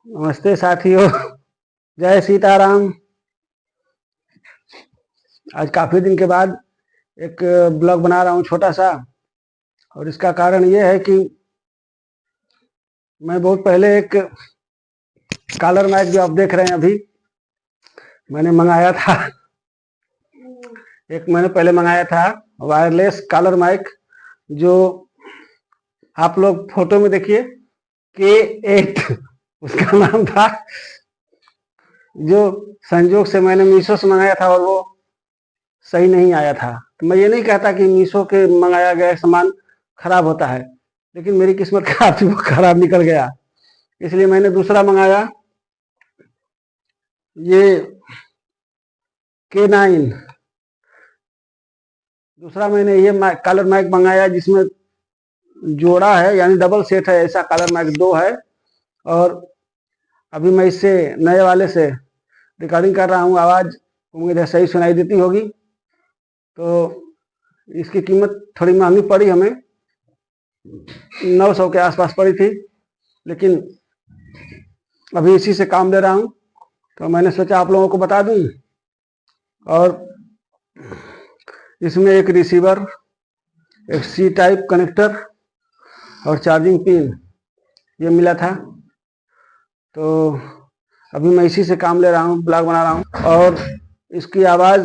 नमस्ते साथियों। जय सीताराम। आज काफी दिन के बाद एक ब्लॉग बना रहा हूँ छोटा सा, और इसका कारण ये है कि मैं बहुत पहले एक कॉलर माइक जो आप देख रहे हैं अभी मैंने मंगाया था। एक मैंने पहले मंगाया था वायरलेस कॉलर माइक, जो आप लोग फोटो में देखिए K8 उसका नाम था, जो संजोग से मैंने मीशो से मंगाया था और वो सही नहीं आया था। तो मैं ये नहीं कहता कि मीशो के मंगाया गया सामान खराब होता है, लेकिन मेरी किस्मत खराब थी, वो खराब निकल गया। इसलिए मैंने दूसरा मंगाया, ये K9। दूसरा मैंने ये कॉलर माइक मंगाया जिसमें जोड़ा है, यानी डबल सेट है। ऐसा कॉलर माइक दो है, और अभी मैं इससे नए वाले से रिकॉर्डिंग कर रहा हूँ। आवाज़ उम्मीद है सही सुनाई देती होगी। तो इसकी कीमत थोड़ी महंगी पड़ी हमें, 900 के आसपास पड़ी थी, लेकिन अभी इसी से काम ले रहा हूँ। तो मैंने सोचा आप लोगों को बता दूँ। और इसमें एक रिसीवर, एक सी टाइप कनेक्टर और चार्जिंग पिन ये मिला था। तो अभी मैं इसी से काम ले रहा हूँ, ब्लॉग बना रहा हूँ। और इसकी आवाज़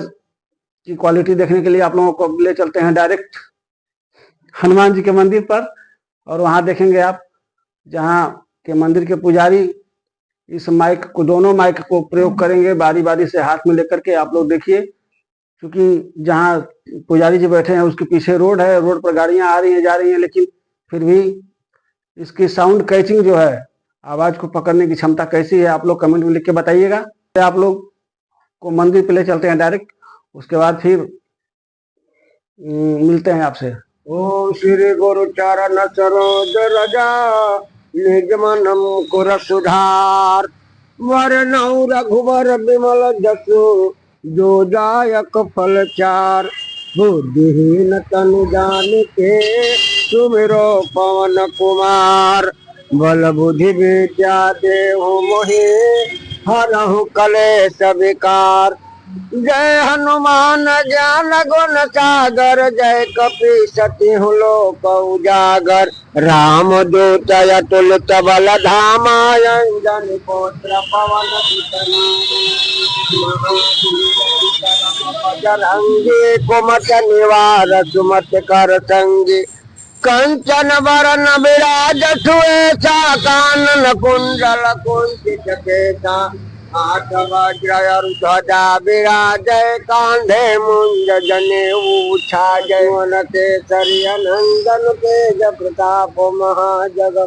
की क्वालिटी देखने के लिए आप लोगों को ले चलते हैं डायरेक्ट हनुमान जी के मंदिर पर, और वहाँ देखेंगे आप जहाँ के मंदिर के पुजारी इस माइक को, दोनों माइक को प्रयोग करेंगे बारी बारी से हाथ में लेकर के। आप लोग देखिए, क्योंकि जहाँ पुजारी जी बैठे हैं उसके पीछे रोड है, रोड पर गाड़ियाँ आ रही हैं जा रही हैं, लेकिन फिर भी इसकी साउंड कैचिंग जो है, आवाज़ को पकड़ने की क्षमता कैसी है, आप लोग कमेंट में लिख के बताइएगा। आप लोग को मंदिर पे ले चलते हैं डायरेक्ट, उसके बाद फिर मिलते हैं आपसे। ओम श्री गुरु चरण सरोज रजा निज मनम कुर सुधार वरनौ रघुवर विमल जसु जो दायक फल चार बुद्धिहीन तनु जानिके सुमिरो पवन कुमार बल बुद्धि विद्या देहु मोहि हरहु कलेश विकार। जय हनुमान ज्ञान गुण सागर जय कपि सतिहु लोक उजागर राम दूत अतुलित बल धामा अंजनी पुत्र पवन बजरंगी कुमत निवार सुमत कर संगी कंचन वरण विराज सुएसा कानन कुंडल कुंचित केसा हाथ वज्र ध्वजा विराजय कांधे मुंज जनेऊ छाजय मन केसरी नंदन तेज प्रताप महाजग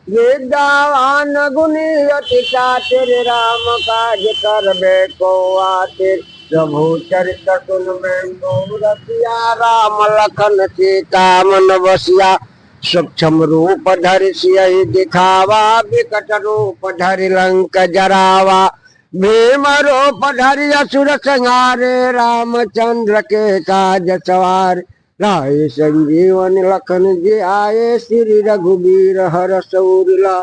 विद्यावान गुणी अति चातुर राम काज करबे को आतिर प्रभु चरित सुनबे को रसिया राम लखन सीता मन बसिया सूक्ष्म रूप धरि सियहि दिखावा विकट रूप धरि लंक जरावा भीम रूप धरि असुर संहारे रामचंद्र के काज सवार राय संजीवन लखन जी आए श्री रघुबीर हर सौरिला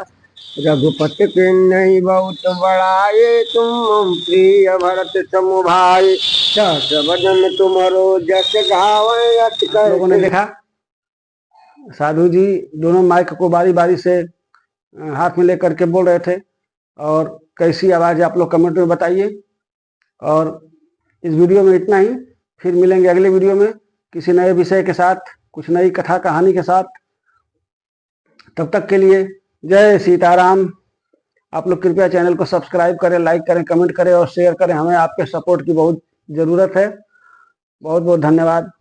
रघुपति के नहीं बहुत बड़ाए तुम प्रिय भरत समुभाए सहस बदन तुम्हारो जस गावे अति लोगों ने देखा साधु जी दोनों माइक को बारी बारी से हाथ में लेकर के बोल रहे थे, और कैसी आवाज़ है आप लोग कमेंट में बताइए। और इस वीडियो में इतना ही, फिर मिलेंगे अगले वीडियो में किसी नए विषय के साथ, कुछ नई कथा कहानी के साथ। तब तक के लिए जय सीताराम। आप लोग कृपया चैनल को सब्सक्राइब करें, लाइक करें, कमेंट करें और शेयर करें। हमें आपके सपोर्ट की बहुत ज़रूरत है। बहुत बहुत धन्यवाद।